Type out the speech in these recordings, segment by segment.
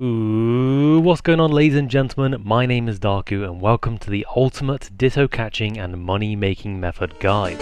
Ooh, what's going on, ladies and gentlemen? My name is Darku and welcome to the ultimate ditto catching and money making method guide.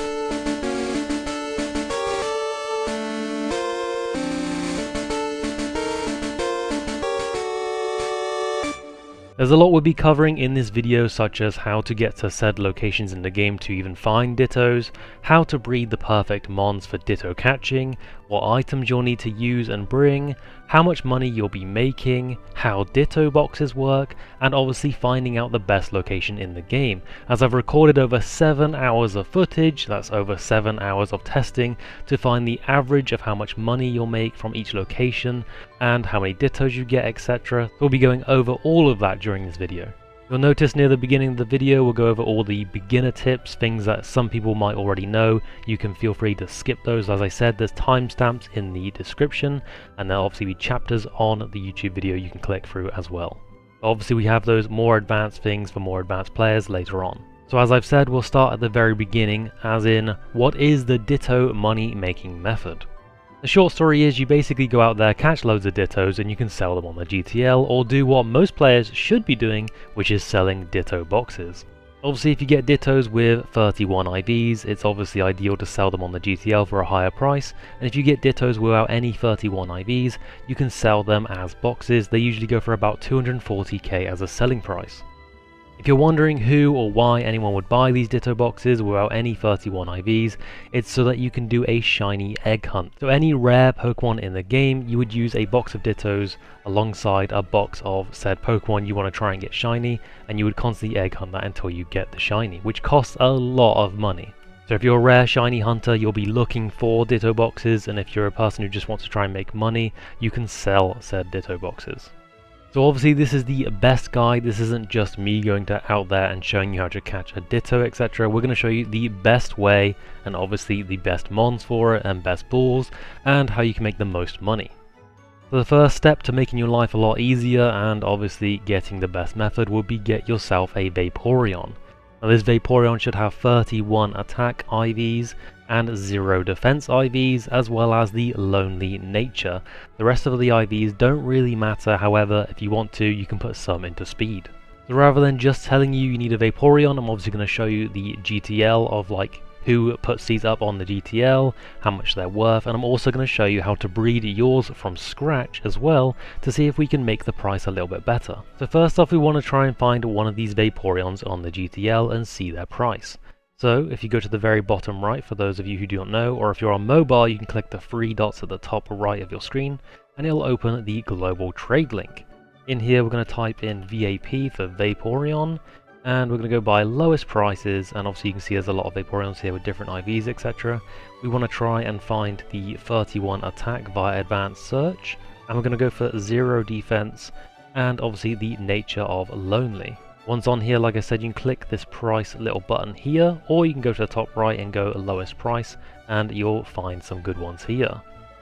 There's a lot we'll be covering in this video, such as how to get to said locations in the game to even find dittos, how to breed the perfect mons for ditto catching, what items you'll need to use and bring, how much money you'll be making, how ditto boxes work, and obviously finding out the best location in the game, as I've recorded over 7 hours of footage, that's over 7 hours of testing, to find the average of how much money you'll make from each location, and how many dittos you get, etc. We'll be going over all of that during this video. You'll notice near the beginning of the video we'll go over all the beginner tips, things that some people might already know. You can feel free to skip those. As I said, there's timestamps in the description, and there'll obviously be chapters on the YouTube video you can click through as well. Obviously we have those more advanced things for more advanced players later on. So as I've said, we'll start at the very beginning, as in, what is the ditto money making method? The short story is you basically go out there, catch loads of dittos, and you can sell them on the GTL, or do what most players should be doing, which is selling ditto boxes. Obviously if you get dittos with 31 IVs, it's obviously ideal to sell them on the GTL for a higher price, and if you get dittos without any 31 IVs, you can sell them as boxes. They usually go for about 240k as a selling price. If you're wondering who or why anyone would buy these ditto boxes without any 31 IVs, it's so that you can do a shiny egg hunt. So any rare Pokemon in the game, you would use a box of dittos alongside a box of said Pokemon you want to try and get shiny, and you would constantly egg hunt that until you get the shiny, which costs a lot of money. So if you're a rare shiny hunter, you'll be looking for ditto boxes, and if you're a person who just wants to try and make money, you can sell said ditto boxes. So obviously this is the best guide. This isn't just me going out there and showing you how to catch a ditto, etc. We're going to show you the best way, and obviously the best mons for it, and best balls, and how you can make the most money. So the first step to making your life a lot easier, and obviously getting the best method, would be get yourself a Vaporeon. Now this Vaporeon should have 31 attack IVs and 0 defense IVs, as well as the lonely nature. The rest of the IVs don't really matter, however if you want to you can put some into speed. So rather than just telling you need a Vaporeon, I'm obviously going to show you the GTL of like who puts these up on the GTL, how much they're worth, and I'm also going to show you how to breed yours from scratch as well to see if we can make the price a little bit better. So first off, we want to try and find one of these Vaporeons on the GTL and see their price. So if you go to the very bottom right, for those of you who do not know, or if you're on mobile, you can click the 3 dots at the top right of your screen and it'll open the global trade link. In here we're going to type in VAP for Vaporeon, and we're going to go by lowest prices, and obviously you can see there's a lot of Vaporeons here with different IVs, etc. We want to try and find the 31 attack via advanced search, and we're going to go for 0 defense and obviously the nature of lonely. Once on here, like I said, you can click this price little button here, or you can go to the top right and go lowest price, and you'll find some good ones here.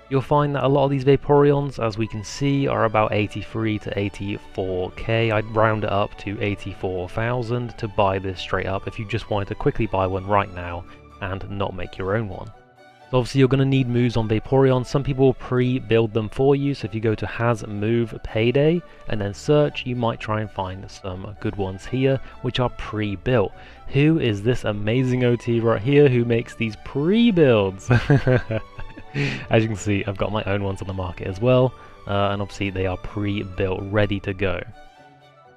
You'll find that a lot of these Vaporeons, as we can see, are about 83 to 84k. I'd round it up to 84,000 to buy this straight up if you just wanted to quickly buy one right now and not make your own one. So obviously you're going to need moves on Vaporeon. Some people will pre-build them for you, so if you go to Has Move Payday and then search, you might try and find some good ones here which are pre-built. Who is this amazing OT right here who makes these pre-builds? As you can see, I've got my own ones on the market as well, and obviously they are pre-built, ready to go.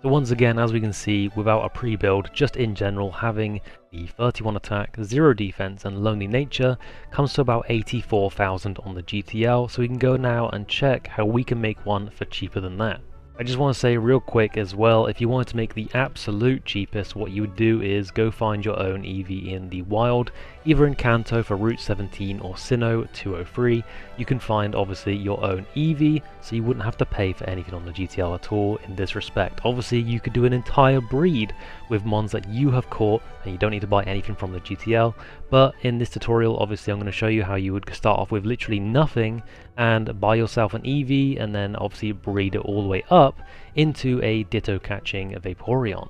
So once again, as we can see, without a pre-build, just in general, having the 31 attack, 0 defense and lonely nature comes to about 84,000 on the GTL, so we can go now and check how we can make one for cheaper than that. I just want to say real quick as well, if you wanted to make the absolute cheapest, what you would do is go find your own Eevee in the wild, either in Kanto for Route 17 or Sinnoh 203. You can find obviously your own Eevee, so you wouldn't have to pay for anything on the GTL at all in this respect. Obviously you could do an entire breed with mons that you have caught and you don't need to buy anything from the GTL, but in this tutorial obviously I'm going to show you how you would start off with literally nothing and buy yourself an Eevee and then obviously breed it all the way up into a ditto catching Vaporeon,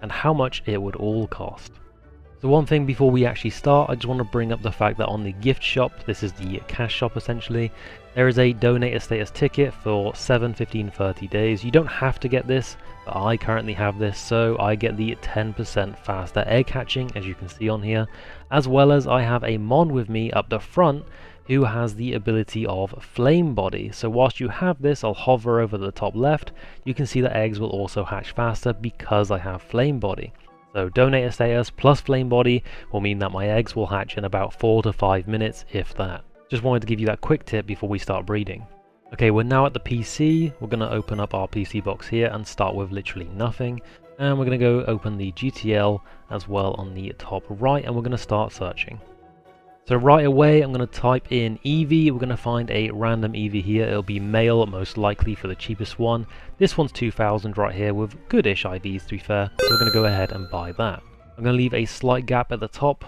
and how much it would all cost. So one thing before we actually start, I just want to bring up the fact that on the gift shop, this is the cash shop essentially, There is a donate a status ticket for 7, 15, 30 days. You don't have to get this, but I currently have this, so I get the 10% faster egg hatching, as you can see on here, as well as I have a mon with me up the front who has the ability of flame body. So whilst you have this, I'll hover over the top left, you can see that eggs will also hatch faster because I have flame body. So donate a status plus flame body will mean that my eggs will hatch in about 4 to 5 minutes, if that. Just wanted to give you that quick tip before we start breeding. Okay, we're now at the PC. We're going to open up our PC box here and start with literally nothing. And we're going to go open the GTL as well on the top right, and we're going to start searching. So right away, I'm going to type in Eevee. We're going to find a random Eevee here. It'll be male, most likely, for the cheapest one. This one's 2,000 right here with goodish IVs, to be fair. So we're going to go ahead and buy that. I'm going to leave a slight gap at the top.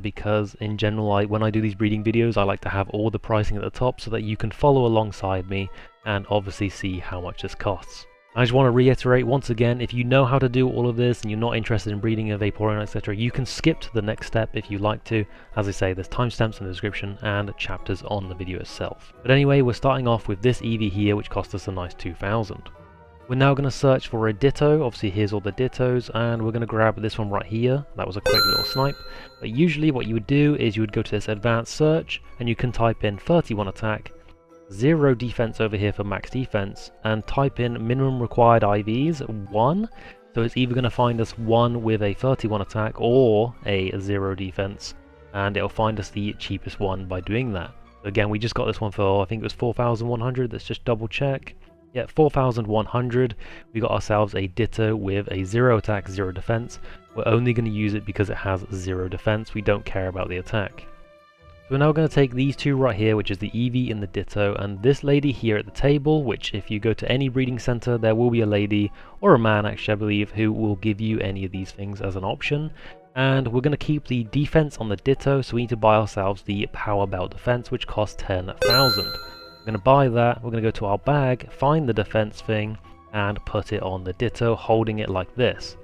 Because in general, when I do these breeding videos, I like to have all the pricing at the top so that you can follow alongside me and obviously see how much this costs. I just want to reiterate once again, if you know how to do all of this and you're not interested in breeding a Vaporeon, etc., you can skip to the next step if you like to. As I say, there's timestamps in the description and chapters on the video itself. But anyway, we're starting off with this Eevee here, which cost us a nice 2,000. We're now going to search for a Ditto. Obviously here's all the Dittos, and we're going to grab this one right here. That was a quick little snipe. But usually what you would do is you would go to this advanced search and you can type in 31 attack, 0 defense over here for max defense, and type in minimum required IVs 1. So it's either going to find us one with a 31 attack or a 0 defense, and it'll find us the cheapest one by doing that. So again, we just got this one for, I think it was 4,100. Let's just double check. Yeah, 4,100. We got ourselves a Ditto with a 0 attack, 0 defense. We're only going to use it because it has 0 defense. We don't care about the attack. So we're now going to take these two right here, which is the Eevee and the Ditto, and this lady here at the table, which if you go to any breeding center, there will be a lady, or a man actually I believe, who will give you any of these things as an option. And we're going to keep the defense on the Ditto, so we need to buy ourselves the Power Belt Defense, which costs 10,000. We're going to buy that, we're going to go to our bag, find the defense thing, and put it on the Ditto, holding it like this.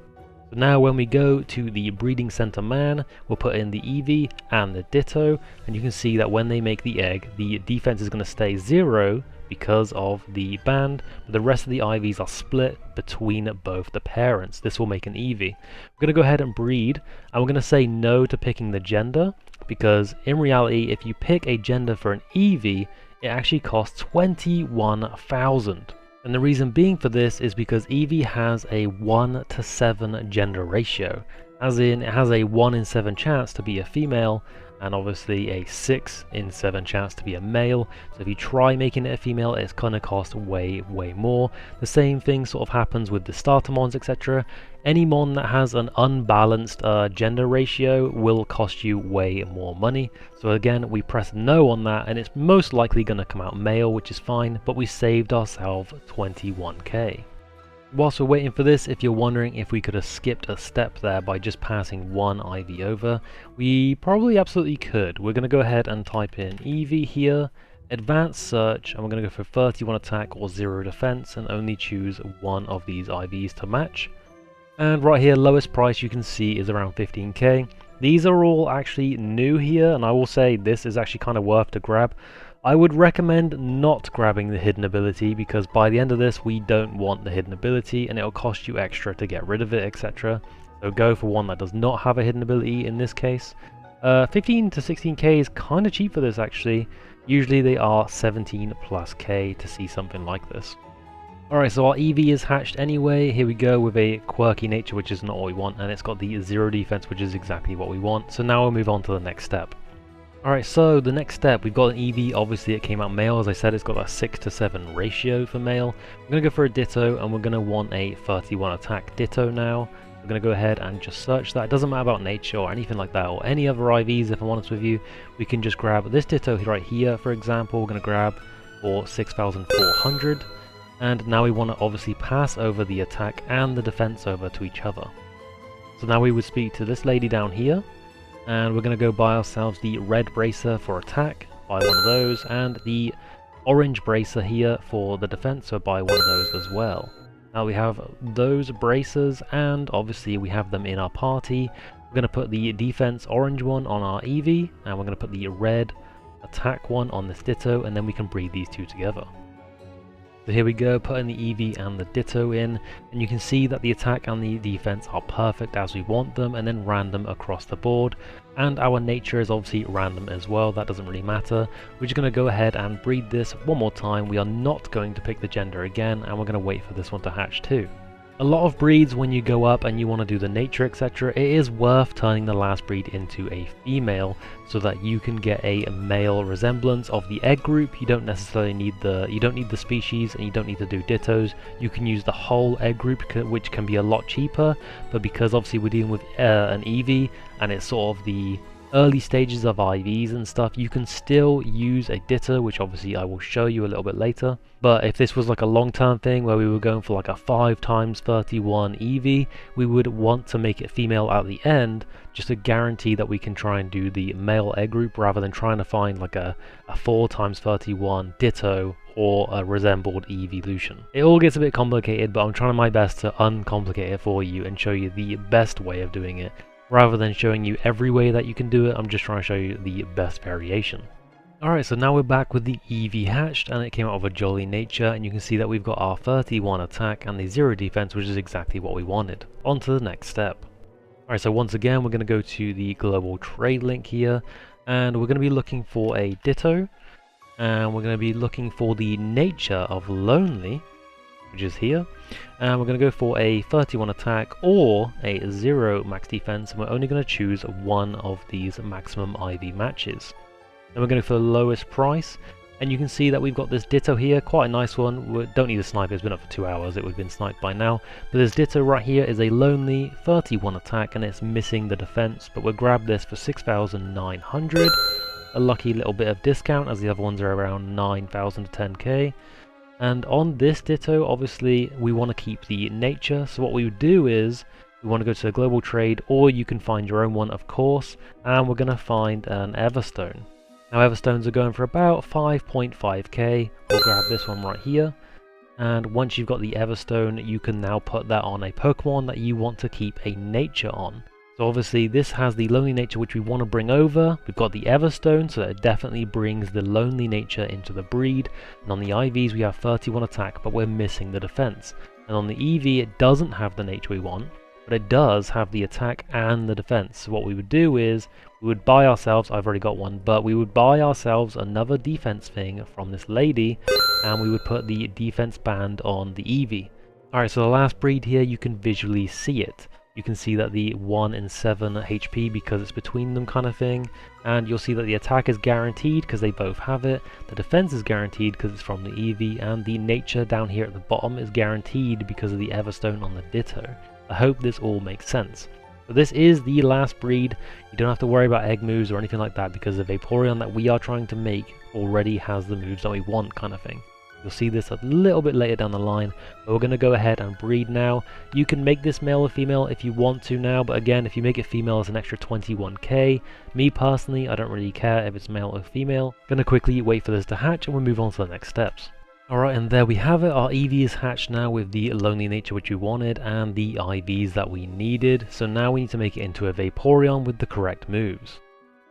So now when we go to the breeding center man, we'll put in the Eevee and the Ditto, and you can see that when they make the egg, the defense is going to stay 0 because of the band, but the rest of the IVs are split between both the parents. This will make an Eevee. We're going to go ahead and breed, and we're going to say no to picking the gender, because in reality, if you pick a gender for an Eevee, it actually costs 21,000. And the reason being for this is because Eevee has a 1 to 7 gender ratio, as in it has a 1 in 7 chance to be a female, and obviously a 6 in 7 chance to be a male. So if you try making it a female, it's gonna cost way more. The same thing sort of happens with the starter mons, etc. Any mon that has an unbalanced gender ratio will cost you way more money. So again, we press no on that, and it's most likely gonna come out male, which is fine, but we saved ourselves 21k. Whilst we're waiting for this, if you're wondering if we could have skipped a step there by just passing one IV over, we probably absolutely could. We're going to go ahead and type in Eevee here, advanced search, and we're going to go for 31 attack or 0 defense and only choose one of these IVs to match. And right here, lowest price you can see is around 15k. These are all actually new here, and I will say this is actually kind of worth to grab. I would recommend not grabbing the hidden ability, because by the end of this we don't want the hidden ability and it'll cost you extra to get rid of it, etc. So go for one that does not have a hidden ability in this case. 15 to 16k is kind of cheap for this actually. Usually they are 17 plus k to see something like this. Alright, so our Eevee is hatched anyway. Here we go with a quirky nature, which is not what we want, and it's got the 0 defense, which is exactly what we want. So now we'll move on to the next step. Alright, so the next step, we've got an Eevee. Obviously it came out male. As I said, it's got a 6 to 7 ratio for male. We're going to go for a Ditto, and we're going to want a 31 attack Ditto now. We're going to go ahead and just search that. It doesn't matter about nature or anything like that, or any other IVs if I'm honest with you. We can just grab this Ditto right here, for example. We're going to grab for 6,400. And now we want to obviously pass over the attack and the defense over to each other. So now we would speak to this lady down here. And we're going to go buy ourselves the red bracer for attack, buy one of those, and the orange bracer here for the defense, so buy one of those as well. Now we have those bracers, and obviously we have them in our party. We're going to put the defense orange one on our Eevee, and we're going to put the red attack one on this Ditto, and then we can breed these two together. So here we go, putting the Eevee and the Ditto in, and you can see that the attack and the defense are perfect as we want them, and then random across the board. And our nature is obviously random as well, that doesn't really matter. We're just going to go ahead and breed this one more time. We are not going to pick the gender again, and we're going to wait for this one to hatch too. A lot of breeds, when you go up and you want to do the nature etc, it is worth turning the last breed into a female so that you can get a male resemblance of the egg group. You don't necessarily need the species, and you don't need to do dittos. You can use the whole egg group, which can be a lot cheaper, but because obviously we're dealing with an Eevee and it's sort of the early stages of IVs and stuff, you can still use a Ditto, which obviously I will show you a little bit later. But if this was like a long-term thing where we were going for like a 5x31 Eevee, we would want to make it female at the end, just to guarantee that we can try and do the male egg group rather than trying to find like a 4x31 Ditto or a resembled evolution. It all gets a bit complicated, but I'm trying my best to uncomplicate it for you and show you the best way of doing it. Rather than showing you every way that you can do it, I'm just trying to show you the best variation. Alright, so now we're back with the Eevee hatched, and it came out of a jolly nature, and you can see that we've got our 31 attack and the 0 defense, which is exactly what we wanted. On to the next step. Alright, so once again we're going to go to the global trade link here, and we're going to be looking for a Ditto, and we're going to be looking for the nature of lonely, which is here, and we're going to go for a 31 attack or a 0 max defense, and we're only going to choose one of these maximum IV matches. Then we're going to go for the lowest price, and you can see that we've got this Ditto here, quite a nice one. We don't need a sniper, it's been up for 2 hours, it would have been sniped by now. But this Ditto right here is a lonely 31 attack, and it's missing the defense, but we'll grab this for 6,900. A lucky little bit of discount, as the other ones are around 9,000 to 10k. And on this Ditto, obviously, we want to keep the nature, so what we would do is, we want to go to the global trade, or you can find your own one, of course, and we're going to find an Everstone. Now, Everstones are going for about 5.5k, we'll grab this one right here, and once you've got the Everstone, you can now put that on a Pokemon that you want to keep a nature on. So obviously this has the lonely nature which we want to bring over. We've got the Everstone, so that it definitely brings the lonely nature into the breed. And on the IVs we have 31 attack, but we're missing the defense. And on the Eevee it doesn't have the nature we want, but it does have the attack and the defense. So what we would do is, we would buy ourselves, I've already got one, but we would buy ourselves another defense thing from this lady, and we would put the defense band on the Eevee. Alright, so the last breed here, you can visually see it. You can see that the 1 in 7 HP because it's between them kind of thing, and you'll see that the attack is guaranteed because they both have it, the defense is guaranteed because it's from the Eevee, and the nature down here at the bottom is guaranteed because of the Everstone on the Ditto. I hope this all makes sense. So this is the last breed. You don't have to worry about egg moves or anything like that because the Vaporeon that we are trying to make already has the moves that we want kind of thing. You'll see this a little bit later down the line, but we're going to go ahead and breed now. You can make this male or female if you want to now, but again, if you make it female, it's an extra 21k. Me personally, I don't really care if it's male or female. Going to quickly wait for this to hatch and we'll move on to the next steps. Alright, and there we have it. Our Eevee is hatched now with the lonely nature which we wanted and the IVs that we needed. So now we need to make it into a Vaporeon with the correct moves.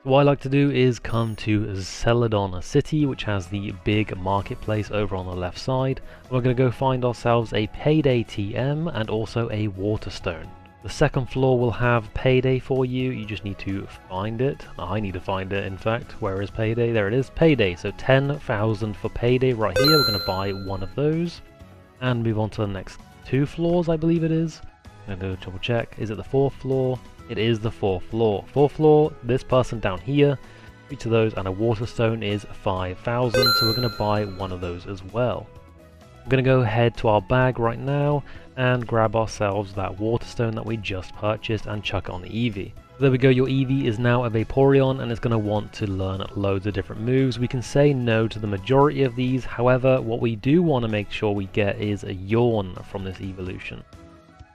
What I like to do is come to Celadon City, which has the big marketplace over on the left side. We're going to go find ourselves a Payday TM and also a Waterstone. The second floor will have Payday for you, you just need to find it. I need to find it, in fact. Where is Payday? There it is, Payday. So 10,000 for Payday right here. We're going to buy one of those and move on to the next 2 floors, I believe it is. I'm going to double check. Is it the 4th floor? It is the 4th floor. 4th floor, this person down here, each of those, and a Waterstone is 5,000, so we're going to buy one of those as well. We're going to go head to our bag right now and grab ourselves that Waterstone that we just purchased and chuck it on the Eevee. There we go, your Eevee is now a Vaporeon and it's going to want to learn loads of different moves. We can say no to the majority of these, however, what we do want to make sure we get is a Yawn from this evolution.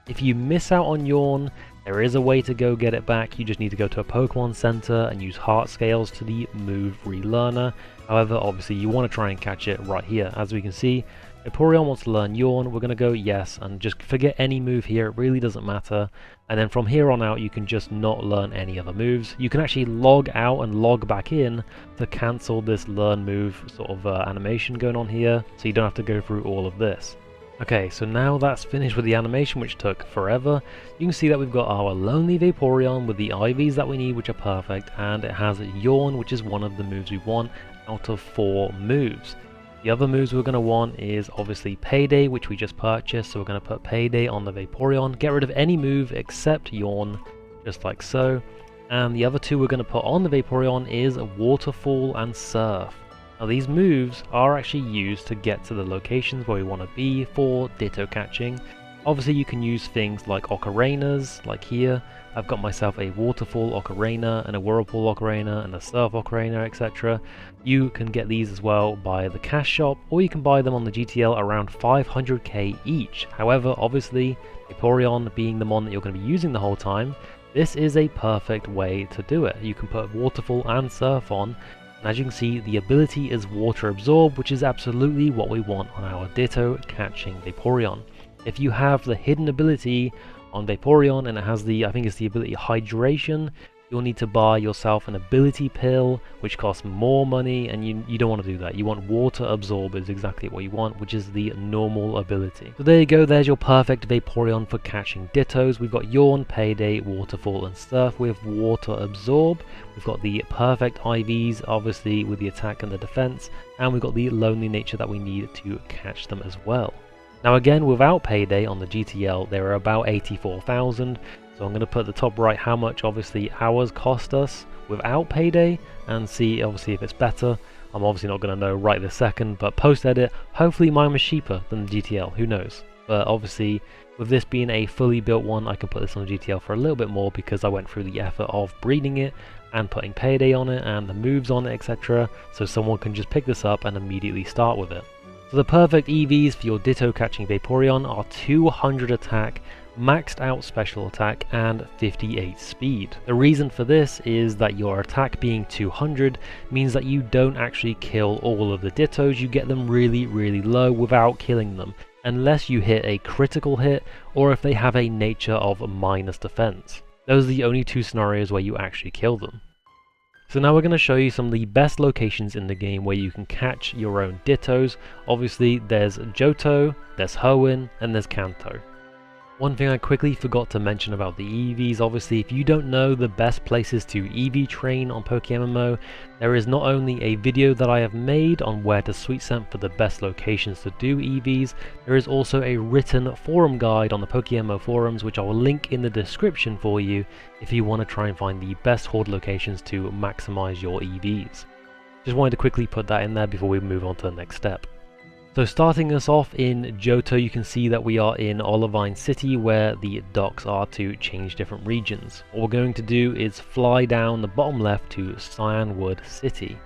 If you miss out on Yawn, there is a way to go get it back. You just need to go to a Pokemon Center and use heart scales to the move relearner. However, obviously you want to try and catch it right here. As we can see, Vaporeon wants to learn Yawn, we're going to go yes, and just forget any move here, it really doesn't matter. And then from here on out you can just not learn any other moves. You can actually log out and log back in to cancel this learn move sort of animation going on here, so you don't have to go through all of this. Okay, so now that's finished with the animation, which took forever. You can see that we've got our Lonely Vaporeon with the IVs that we need, which are perfect, and it has Yawn, which is one of the moves we want out of 4 moves. The other moves we're going to want is obviously Payday, which we just purchased, so we're going to put Payday on the Vaporeon, get rid of any move except Yawn, just like so. And the other 2 we're going to put on the Vaporeon is Waterfall and Surf. Now these moves are actually used to get to the locations where we want to be for Ditto catching. Obviously you can use things like Ocarinas, like here. I've got myself a Waterfall Ocarina and a Whirlpool Ocarina and a Surf Ocarina, etc. You can get these as well by the cash shop, or you can buy them on the GTL around 500k each. However, obviously, Vaporeon being the mon that you're going to be using the whole time, this is a perfect way to do it. You can put Waterfall and Surf on, and as you can see, the ability is Water Absorb, which is absolutely what we want on our Ditto catching Vaporeon. If you have the hidden ability on Vaporeon and it has the, I think it's the ability Hydration, you'll need to buy yourself an ability pill, which costs more money, and you don't want to do that. You want Water Absorb is exactly what you want, which is the normal ability. So there you go, there's your perfect Vaporeon for catching Dittos. We've got Yawn, Payday, Waterfall and Surf with Water Absorb. We've got the perfect IVs, obviously with the attack and the defense, and we've got the lonely nature that we need to catch them as well. Now again, without Payday on the GTL, they are about 84,000, so I'm going to put the top right how much obviously hours cost us without Payday, and see obviously if it's better. I'm obviously not going to know right this second, but post-edit, hopefully mine was cheaper than the GTL, who knows. But obviously, with this being a fully built one, I can put this on the GTL for a little bit more because I went through the effort of breeding it and putting Payday on it and the moves on it, etc. So someone can just pick this up and immediately start with it. So the perfect EVs for your Ditto catching Vaporeon are 200 attack, maxed out special attack, and 58 speed. The reason for this is that your attack being 200 means that you don't actually kill all of the Dittos, you get them really low without killing them, unless you hit a critical hit or if they have a nature of minus defense. Those are the only 2 scenarios where you actually kill them. So now we're going to show you some of the best locations in the game where you can catch your own Dittos. Obviously there's Johto, there's Hoenn, and there's Kanto. One thing I quickly forgot to mention about the Eevees, obviously if you don't know the best places to Eevee train on PokeMMO, there is not only a video that I have made on where to sweet scent for the best locations to do Eevees, there is also a written forum guide on the PokeMMO forums which I will link in the description for you if you want to try and find the best horde locations to maximize your Eevees. Just wanted to quickly put that in there before we move on to the next step. So starting us off in Johto, you can see that we are in Olivine City where the docks are to change different regions. What we're going to do is fly down the bottom left to Cyanwood City.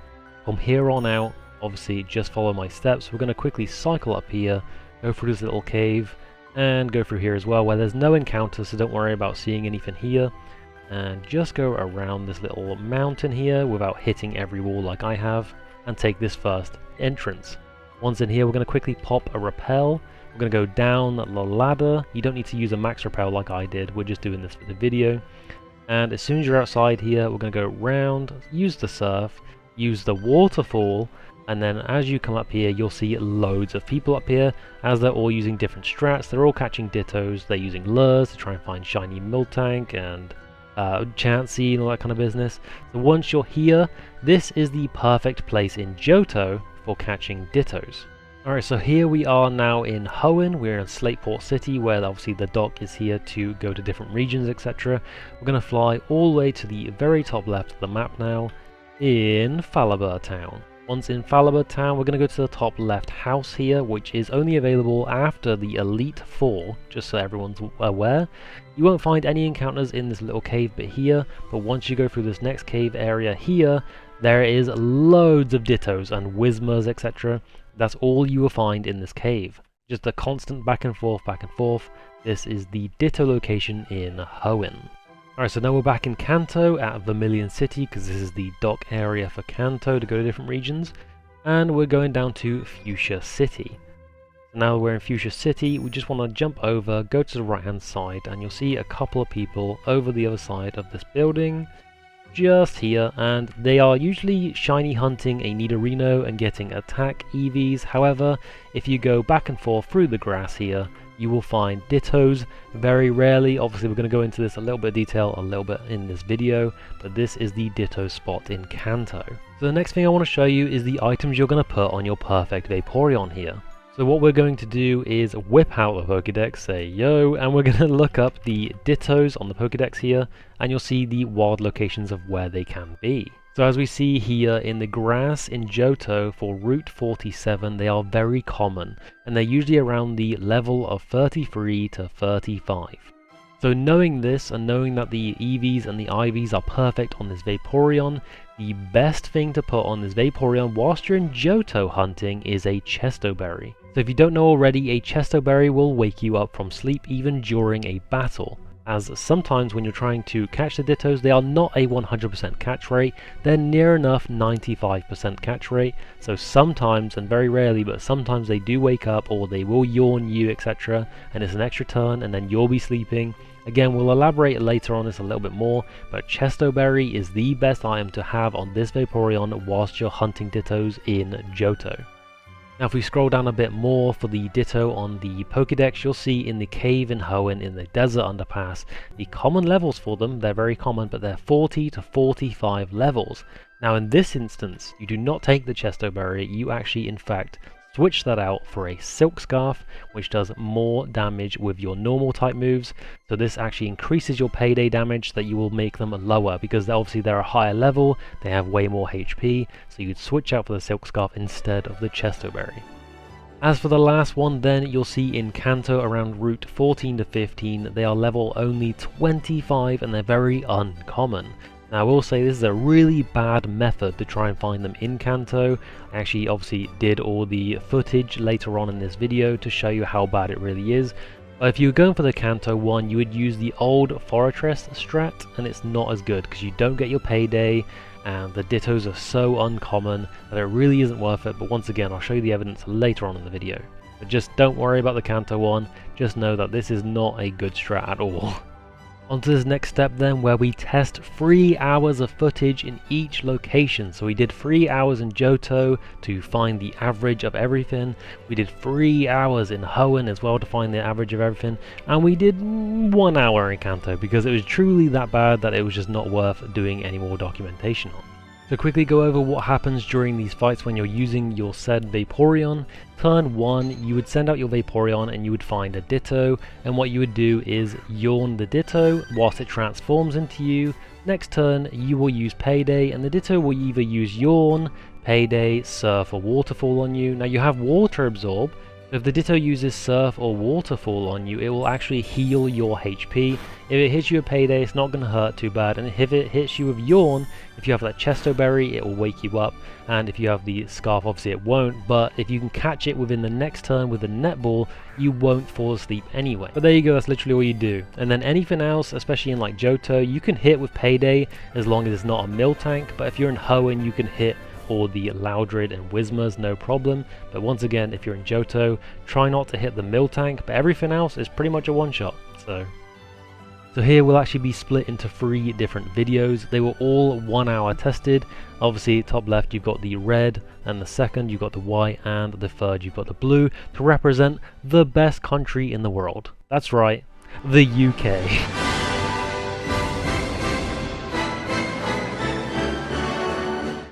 From here on out, obviously just follow my steps. We're going to quickly cycle up here, go through this little cave, and go through here as well where there's no encounter, so don't worry about seeing anything here. And just go around this little mountain here without hitting every wall like I have, and take this first entrance. Once in here, we're going to quickly pop a rappel. We're going to go down the ladder. You don't need to use a max rappel like I did. We're just doing this for the video. And as soon as you're outside here, we're going to go round, use the surf, use the waterfall, and then as you come up here, you'll see loads of people up here, as they're all using different strats. They're all catching Dittos. They're using lures to try and find shiny Miltank and Chansey and all that kind of business. So once you're here, this is the perfect place in Johto for catching Dittos. Alright, so here we are now in Hoenn. We're in Slateport City where obviously the dock is here to go to different regions, etc. We're going to fly all the way to the very top left of the map now in Falabur Town. Once in Falabur Town, we're going to go to the top left house here, which is only available after the Elite 4, just so everyone's aware. You won't find any encounters in this little cave bit here, but once you go through this next cave area here, there is loads of Dittos and Whismers, etc. That's all you will find in this cave. Just a constant back and forth, back and forth. This is the Ditto location in Hoenn. Alright, so now we're back in Kanto at Vermilion City, because this is the dock area for Kanto to go to different regions. And we're going down to Fuchsia City. Now we're in Fuchsia City, we just want to jump over, go to the right hand side, and you'll see a couple of people over the other side of this building, just here, and they are usually shiny hunting a Nidorino and getting attack Eevees. However, if you go back and forth through the grass here, you will find Dittos very rarely. Obviously we're going to go into this a little bit of detail a little bit in this video, but this is the Ditto spot in Kanto. So the next thing I want to show you is the items you're going to put on your perfect Vaporeon here. So what we're going to do is whip out the Pokedex, say yo, and we're going to look up the Dittos on the Pokedex here, and you'll see the wild locations of where they can be. So as we see here in the grass in Johto for Route 47, they are very common, and they're usually around the level of 33 to 35. So knowing this, and knowing that the Eevees and the Ivies are perfect on this Vaporeon, the best thing to put on this Vaporeon whilst you're in Johto hunting is a Chesto Berry. So if you don't know already, a Chesto Berry will wake you up from sleep even during a battle, as sometimes when you're trying to catch the Dittos, they are not a 100% catch rate, they're near enough 95% catch rate, so sometimes, and very rarely, but sometimes they do wake up or they will yawn you, etc, and it's an extra turn and then you'll be sleeping. Again, we'll elaborate later on this a little bit more, but Chesto Berry is the best item to have on this Vaporeon whilst you're hunting Dittos in Johto. Now if we scroll down a bit more for the Ditto on the Pokedex, you'll see in the cave in Hoenn in the desert underpass, the common levels for them, they're very common, but they're 40 to 45 levels. Now in this instance, you do not take the Chesto Berry, you actually in fact switch that out for a Silk Scarf, which does more damage with your normal type moves. So this actually increases your Payday damage, so that you will make them lower, because obviously they're a higher level, they have way more HP, so you'd switch out for the Silk Scarf instead of the Chesto Berry. As for the last one then, you'll see in Kanto around Route 14 to 15, they are level only 25 and they're very uncommon. Now I will say this is a really bad method to try and find them in Kanto. I actually obviously did all the footage later on in this video to show you how bad it really is. But if you were going for the Kanto one, you would use the old Fortress strat, and it's not as good because you don't get your Payday and the Dittos are so uncommon that it really isn't worth it. But once again, I'll show you the evidence later on in the video. But just don't worry about the Kanto one, just know that this is not a good strat at all. On to this next step then, where we test 3 hours of footage in each location. So we did 3 hours in Johto to find the average of everything, we did 3 hours in Hoenn as well to find the average of everything, and we did 1 hour in Kanto because it was truly that bad that it was just not worth doing any more documentation on. So quickly go over what happens during these fights when you're using your said Vaporeon. Turn 1, you would send out your Vaporeon and you would find a Ditto, and what you would do is yawn the Ditto whilst it transforms into you. Next turn you will use Payday, and the Ditto will either use Yawn, Payday, Surf or Waterfall on you. Now you have Water Absorb, so if the Ditto uses Surf or Waterfall on you, it will actually heal your HP. If it hits you with Payday, it's not going to hurt too bad, and if it hits you with Yawn, if you have that Chesto Berry, it will wake you up, and if you have the Scarf, obviously it won't, but if you can catch it within the next turn with the Netball, you won't fall asleep anyway. But there you go, that's literally all you do. And then anything else, especially in like Johto, you can hit with Payday as long as it's not a Miltank, but if you're in Hoenn, you can hit or the Loudred and Whismers, no problem. But once again, if you're in Johto, try not to hit the Miltank, but everything else is pretty much a one-shot. So here we'll actually be split into 3 different videos. They were all 1 hour tested. Obviously top left you've got the red, and the second you've got the white, and the third you've got the blue, to represent the best country in the world. That's right, the UK.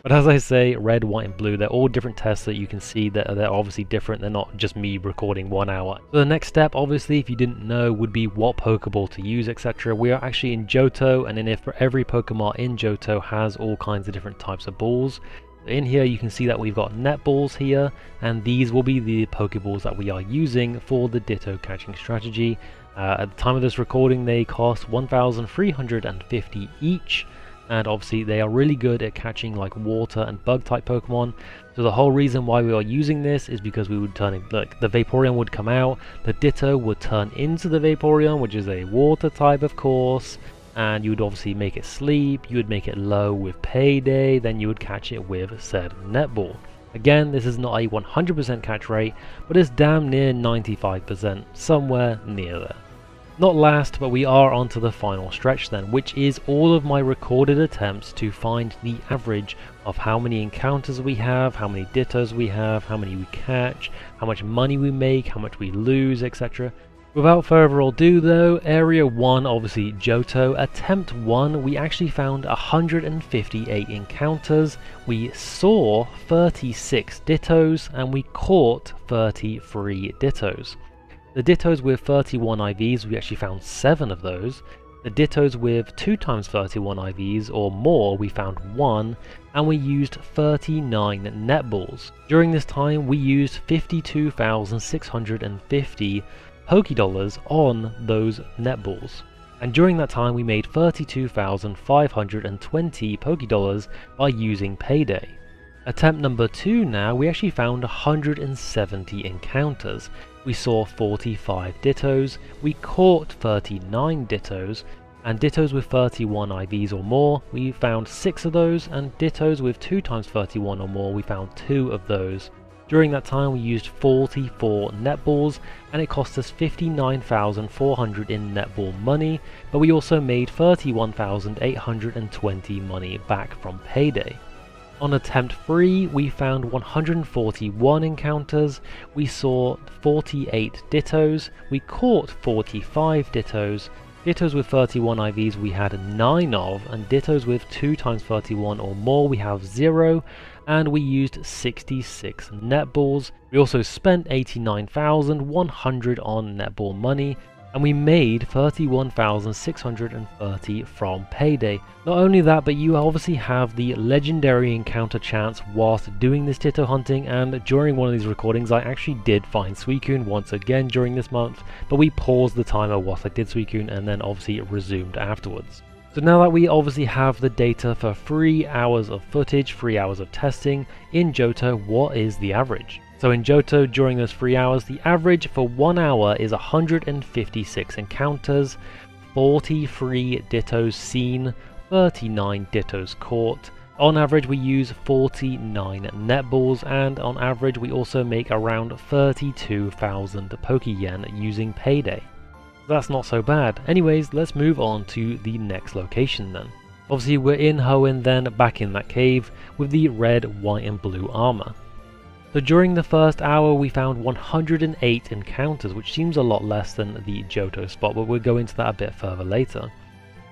But as I say, red, white and blue, they're all different tests that you can see that they're obviously different. They're not just me recording 1 hour. So the next step, obviously, if you didn't know, would be what Pokeball to use, etc. We are actually in Johto, and in every Pokemon in Johto has all kinds of different types of balls. In here you can see that we've got net balls here, and these will be the Pokeballs that we are using for the Ditto catching strategy. At the time of this recording, they cost 1,350 each. And obviously they are really good at catching like water and bug type Pokemon. So the whole reason why we are using this is because we would turn it, like the Vaporeon would come out, the Ditto would turn into the Vaporeon, which is a water type of course, and you would obviously make it sleep, you would make it low with Payday, then you would catch it with said netball. Again, this is not a 100% catch rate, but it's damn near 95%, somewhere near there. Not last, but we are onto the final stretch then, which is all of my recorded attempts to find the average of how many encounters we have, how many dittos we have, how many we catch, how much money we make, how much we lose, etc. Without further ado though, Area 1, obviously Johto, Attempt 1, we actually found 158 encounters, we saw 36 dittos, and we caught 33 dittos. The dittos with 31 IVs, we actually found 7 of those. The dittos with 2 times 31 IVs or more, we found 1, and we used 39 netballs. During this time, we used 52,650 Pokedollars on those netballs. And during that time, we made 32,520 Pokedollars by using Payday. Attempt number 2 now, we actually found 170 encounters. We saw 45 dittos, we caught 39 dittos, and dittos with 31 IVs or more, we found 6 of those, and dittos with 2 times 31 or more, we found 2 of those. During that time we used 44 netballs, and it cost us 59,400 in netball money, but we also made 31,820 money back from Payday. On attempt 3, we found 141 encounters, we saw 48 dittos, we caught 45 dittos, dittos with 31 IVs we had 9 of, and dittos with 2 times 31 or more we have 0, and we used 66 netballs. We also spent 89,100 on netball money, and we made 31,630 from Payday. Not only that, but you obviously have the legendary encounter chance whilst doing this ditto hunting, and during one of these recordings I actually did find Suicune once again during this month, but we paused the timer whilst I did Suicune and then obviously it resumed afterwards. So now that we obviously have the data for 3 hours of footage, 3 hours of testing, in Johto, what is the average? So in Johto, during those 3 hours, the average for 1 hour is 156 encounters, 43 dittos seen, 39 dittos caught. On average we use 49 netballs, and on average we also make around 32,000 Pokeyen using Payday. That's not so bad. Anyways, let's move on to the next location then. Obviously we're in Hoenn then, back in that cave, with the red, white and blue armor. So during the first hour we found 108 encounters, which seems a lot less than the Johto spot, but we'll go into that a bit further later.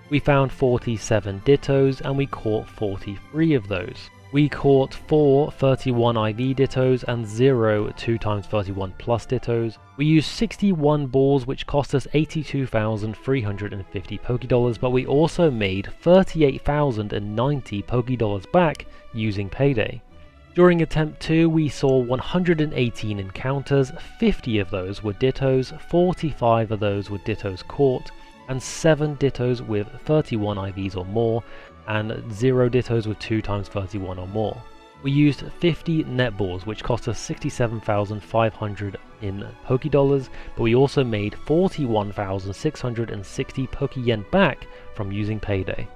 We found 47 dittos, and we caught 43 of those. We caught 4 31 IV dittos and 0 2 times 31 plus dittos. We used 61 balls, which cost us 82,350 Pokedollars, but we also made 38,090 Pokedollars back using Payday. During attempt 2 we saw 118 encounters, 50 of those were dittos, 45 of those were dittos caught, and 7 dittos with 31 IVs or more, and 0 dittos with 2 times 31 or more. We used 50 netballs, which cost us 67,500 in Pokedollars, but we also made 41,660 Pokeyen back from using Payday.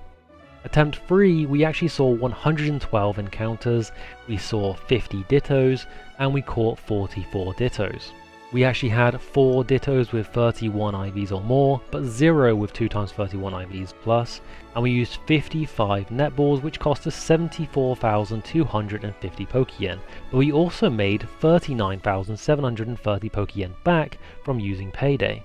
Attempt 3, we actually saw 112 encounters, we saw 50 dittos, and we caught 44 dittos. We actually had 4 dittos with 31 IVs or more, but 0 with 2 times 31 IVs plus, and we used 55 netballs, which cost us 74,250 Pokeyen, but we also made 39,730 Pokeyen back from using Payday.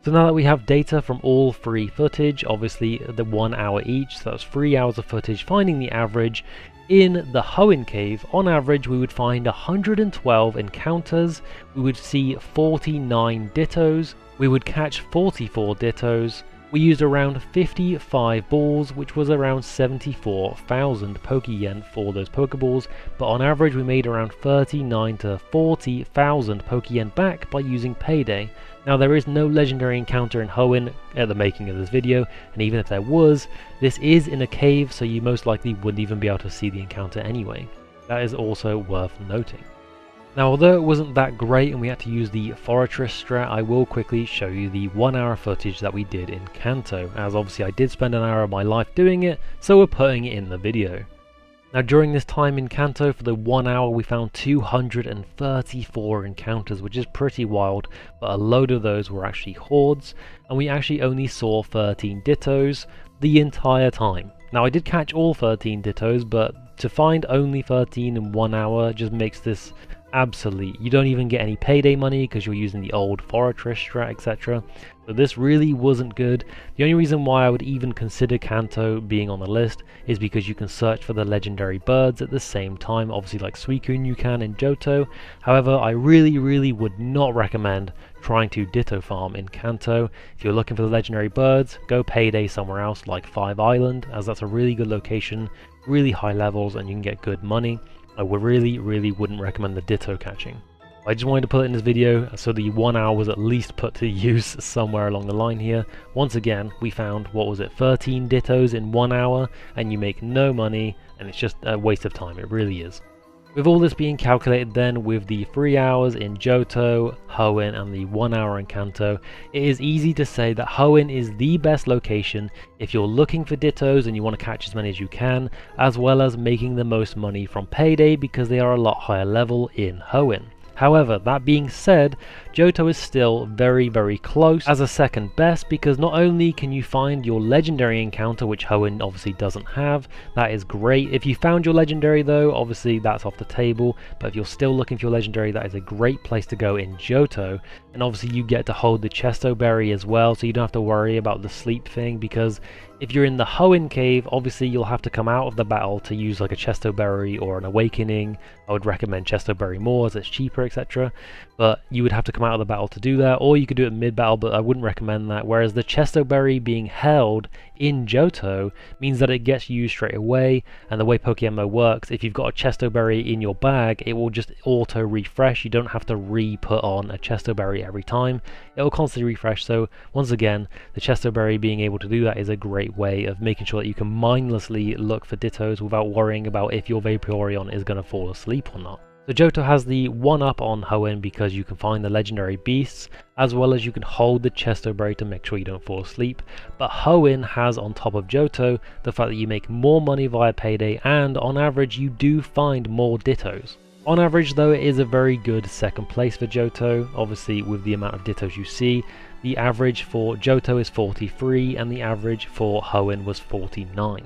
So now that we have data from all 3 footage, obviously the 1 hour each, so that's 3 hours of footage, finding the average, in the Hoenn cave, on average we would find 112 encounters, we would see 49 dittos, we would catch 44 dittos, we used around 55 balls, which was around 74,000 Pokeyen for those Pokeballs, but on average we made around 39 to 40,000 Pokeyen back by using Payday. Now there is no legendary encounter in Hoenn at the making of this video, and even if there was, this is in a cave, so you most likely wouldn't even be able to see the encounter anyway. That is also worth noting. Now although it wasn't that great and we had to use the Fortress strat, I will quickly show you the 1 hour footage that we did in Kanto, as obviously I did spend an hour of my life doing it, so we're putting it in the video. Now during this time in Kanto, for the 1 hour, we found 234 encounters, which is pretty wild, but a load of those were actually hordes, and we actually only saw 13 dittos the entire time. Now I did catch all 13 dittos, but to find only 13 in 1 hour just makes this obsolete. You don't even get any payday money because you're using the old fortress strat, etc. So this really wasn't good. The only reason why I would even consider Kanto being on the list is because you can search for the legendary birds at the same time, obviously like Suicune you can in Johto. However, I really would not recommend trying to ditto farm in Kanto. If you're looking for the legendary birds, go payday somewhere else like 5 Island, as that's a really good location, really high levels, and you can get good money. I would really wouldn't recommend the ditto catching. I just wanted to put it in this video so the 1 hour was at least put to use somewhere along the line here. Once again, we found, what was it, 13 dittos in 1 hour, and you make no money, and it's just a waste of time, it really is. With all this being calculated then, with the 3 hours in Johto, Hoenn, and the 1 hour in Kanto, it is easy to say that Hoenn is the best location if you're looking for dittos and you want to catch as many as you can, as well as making the most money from payday because they are a lot higher level in Hoenn. However, that being said, Johto is still very close as a second best, because not only can you find your legendary encounter, which Hoenn obviously doesn't have, that is great. If you found your legendary though, obviously that's off the table, but if you're still looking for your legendary, that is a great place to go in Johto. And obviously you get to hold the Chesto Berry as well, so you don't have to worry about the sleep thing, because if you're in the Hoenn cave, obviously you'll have to come out of the battle to use like a Chesto Berry or an Awakening. I would recommend Chesto Berry more as it's cheaper, etc. But you would have to come out of the battle to do that, or you could do it mid-battle, but I wouldn't recommend that. Whereas the Chesto Berry being held in Johto means that it gets used straight away, and the way PokeMMO works, if you've got a Chesto Berry in your bag, it will just auto refresh. You don't have to re-put on a Chesto Berry every time. It will constantly refresh. So once again, the Chesto Berry being able to do that is a great way of making sure that you can mindlessly look for dittos without worrying about if your Vaporeon is going to fall asleep or not. So Johto has the 1-up on Hoenn because you can find the legendary beasts, as well as you can hold the Chesto Berry to make sure you don't fall asleep. But Hoenn has on top of Johto the fact that you make more money via payday, and on average you do find more dittos. On average though, it is a very good second place for Johto. Obviously with the amount of dittos you see, the average for Johto is 43 and the average for Hoenn was 49.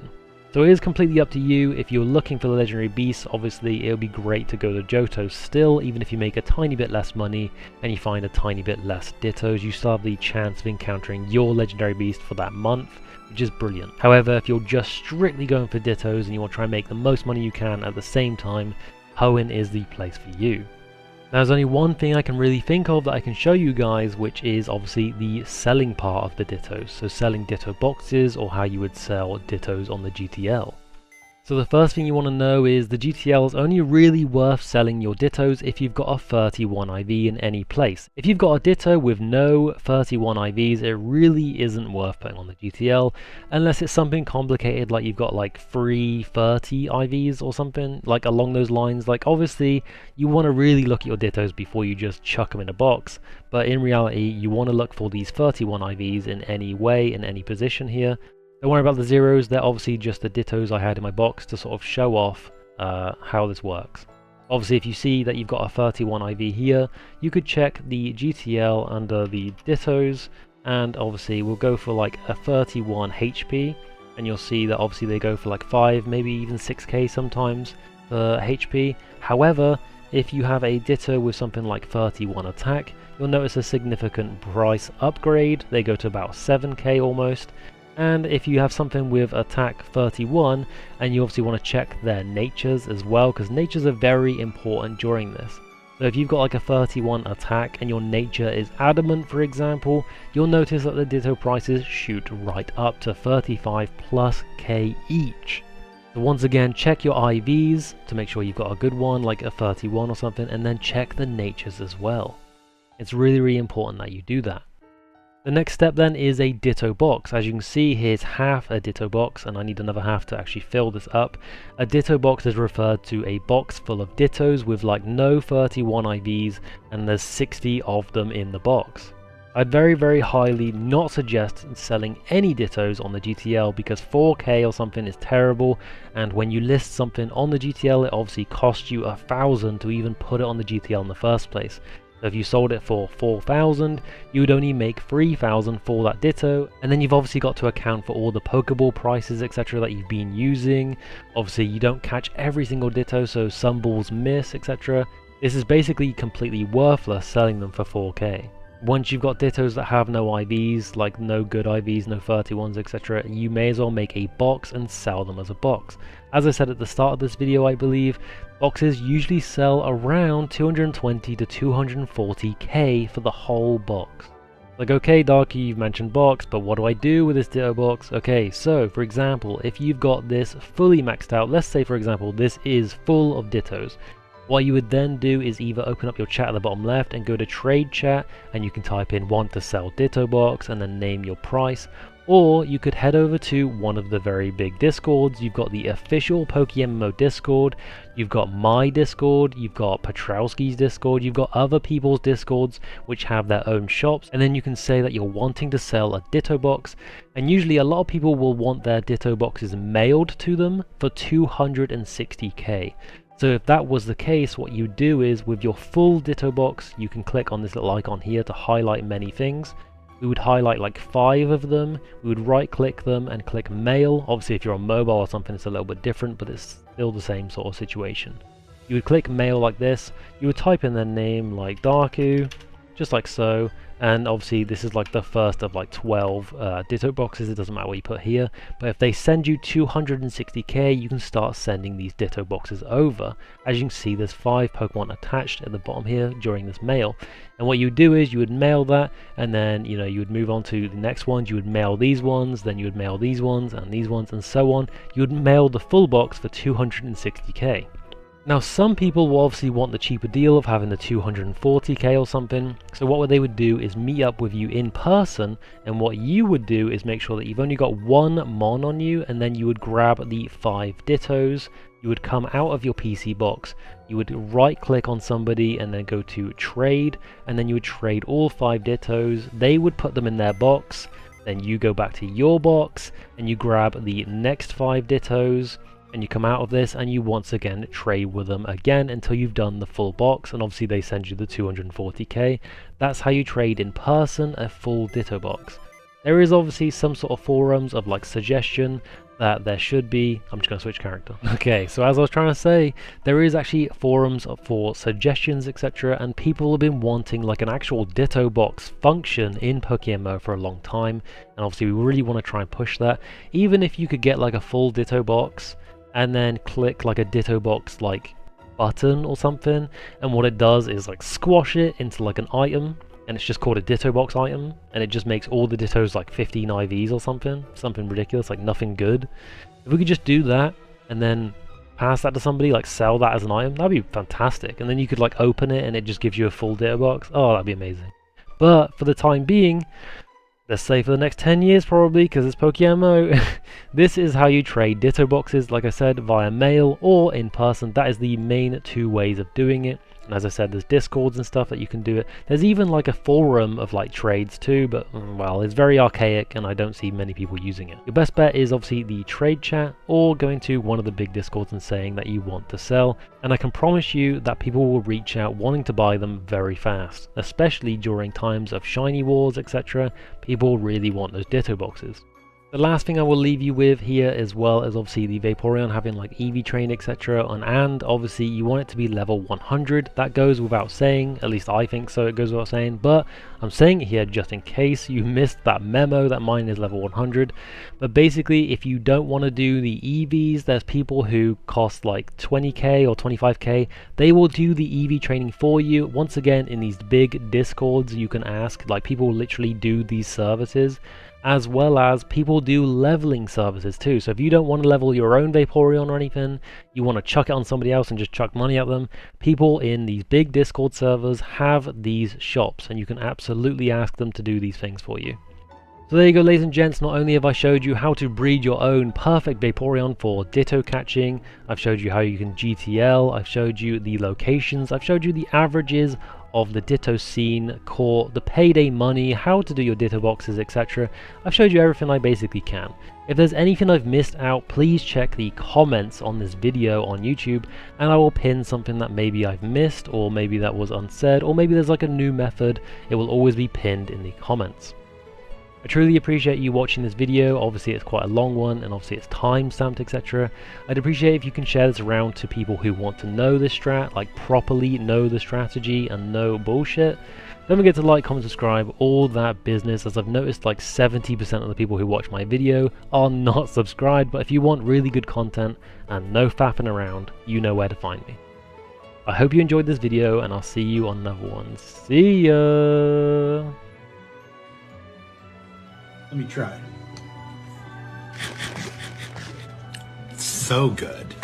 So it is completely up to you. If you're looking for the legendary beasts, obviously it would be great to go to Johto still, even if you make a tiny bit less money and you find a tiny bit less dittos, you still have the chance of encountering your legendary beast for that month, which is brilliant. However, if you're just strictly going for dittos and you want to try and make the most money you can at the same time, Hoenn is the place for you. Now there's only one thing I can really think of that I can show you guys, which is obviously the selling part of the dittos. So selling ditto boxes, or how you would sell dittos on the GTL. So the first thing you want to know is the GTL is only really worth selling your dittos if you've got a 31 IV in any place. If you've got a ditto with no 31 IVs, it really isn't worth putting on the GTL, unless it's something complicated like you've got like 330 IVs or something like along those lines. Like obviously you want to really look at your dittos before you just chuck them in a box, but in reality you want to look for these 31 IVs in any way, in any position here. Don't worry about the zeros, they're obviously just the dittos I had in my box to sort of show off how this works. Obviously if you see that you've got a 31 IV here, you could check the GTL under the dittos, and obviously we'll go for like a 31 HP, and you'll see that obviously they go for like 5, maybe even 6k sometimes for HP. However, if you have a ditto with something like 31 attack, you'll notice a significant price upgrade. They go to about 7k almost. And if you have something with attack 31, and you obviously want to check their natures as well, because natures are very important during this. So if you've got like a 31 attack and your nature is adamant, for example, you'll notice that the ditto prices shoot right up to 35+k each. So once again, check your IVs to make sure you've got a good one, like a 31 or something, and then check the natures as well. It's really important that you do that. The next step then is a ditto box. As you can see, here's half a ditto box, and I need another half to actually fill this up. A ditto box is referred to a box full of dittos with like no 31 IVs, and there's 60 of them in the box. I'd very highly not suggest selling any dittos on the GTL, because 4k or something is terrible, and when you list something on the GTL it obviously costs you 1,000 to even put it on the GTL in the first place. So if you sold it for 4,000, you would only make 3,000 for that ditto, and then you've obviously got to account for all the Pokeball prices, etc. that you've been using. Obviously you don't catch every single ditto, so some balls miss, etc. This is basically completely worthless selling them for 4k. Once you've got dittos that have no IVs, like no good IVs, no 31s, etc., you may as well make a box and sell them as a box. As I said at the start of this video, I believe, boxes usually sell around 220 to 240k for the whole box. Like, okay Darku, you've mentioned box, but what do I do with this ditto box? Okay, so for example, if you've got this fully maxed out, let's say for example this is full of dittos, what you would then do is either open up your chat at the bottom left and go to trade chat, and you can type in want to sell ditto box and then name your price, or you could head over to one of the very big discords. You've got the official PokeMMO discord, you've got my discord, you've got Petrowski's discord, you've got other people's discords which have their own shops, and then you can say that you're wanting to sell a ditto box, and usually a lot of people will want their ditto boxes mailed to them for 260k. So if that was the case, what you do is with your full ditto box, you can click on this little icon here to highlight many things. We would highlight like 5 of them, we would right click them and click mail. Obviously if you're on mobile or something it's a little bit different, but it's still the same sort of situation. You would click mail like this, you would type in their name like Darku, just like so, and obviously this is like the first of like 12 ditto boxes. It doesn't matter what you put here, but if they send you 260k, you can start sending these ditto boxes over. As you can see, there's 5 Pokemon attached at the bottom here during this mail, and what you would do is you would mail that, and then you would move on to the next ones. You would mail these ones, then you would mail these ones and so on. You would mail the full box for 260k. Now some people will obviously want the cheaper deal of having the 240k or something, so what they would do is meet up with you in person, and what you would do is make sure that you've only got 1 mon on you, and then you would grab the 5 dittos. You would come out of your PC box, you would right click on somebody and then go to trade, and then you would trade all 5 dittos. They would put them in their box, then you go back to your box and you grab the next 5 dittos, and you come out of this and you once again trade with them again until you've done the full box, and obviously they send you the 240k. That's how you trade in person a full ditto box. There is obviously some sort of forums of like suggestion that there should be. I'm just going to switch character. Okay, so as I was trying to say, there is actually forums for suggestions, etc., and people have been wanting like an actual ditto box function in PokeMMO for a long time, and obviously we really want to try and push that. Even if you could get like a full ditto box and then click like a ditto box like button or something, and what it does is like squash it into like an item, and it's just called a ditto box item, and it just makes all the dittos like 15 IVs or something ridiculous, like nothing good. If we could just do that and then pass that to somebody, like sell that as an item, that'd be fantastic, and then you could like open it and it just gives you a full ditto box. Oh, that'd be amazing. But for the time being, let's say for the next 10 years probably, because it's PokeMMO, this is how you trade ditto boxes, like I said, via mail or in person. That is the main 2 ways of doing it. And as I said, there's discords and stuff that you can do it. There's even like a forum of like trades too, but well, it's very archaic and I don't see many people using it. Your best bet is obviously the trade chat or going to one of the big discords and saying that you want to sell. And I can promise you that people will reach out wanting to buy them very fast, especially during times of shiny wars, etc. People really want those ditto boxes. The last thing I will leave you with here, as well as obviously the Vaporeon having like Eevee train, etc. And obviously you want it to be level 100. That goes without saying, at least I think so, it goes without saying, but I'm saying it here just in case you missed that memo that mine is level 100. But basically, if you don't want to do the Eevees, there's people who cost like 20k or 25k. They will do the Eevee training for you. Once again, in these big discords, you can ask, like people literally do these services, as well as people do leveling services too. So if you don't want to level your own Vaporeon or anything, you want to chuck it on somebody else and just chuck money at them, people in these big Discord servers have these shops, and you can absolutely ask them to do these things for you. So there you go, ladies and gents. Not only have I showed you how to breed your own perfect Vaporeon for ditto catching, I've showed you how you can GTL, I've showed you the locations, I've showed you the averages of the Ditto scene, core, the payday money, how to do your Ditto boxes, etc. I've showed you everything I basically can. If there's anything I've missed out, please check the comments on this video on YouTube, and I will pin something that maybe I've missed, or maybe that was unsaid, or maybe there's like a new method. It will always be pinned in the comments. I truly appreciate you watching this video. Obviously it's quite a long one, and obviously it's time stamped, etc. I'd appreciate if you can share this around to people who want to know the strat, like properly know the strategy and know bullshit. Don't forget to like, comment, subscribe, all that business, as I've noticed like 70% of the people who watch my video are not subscribed, but if you want really good content and no faffing around, you know where to find me. I hope you enjoyed this video, and I'll see you on another one. See ya! Let me try. So good.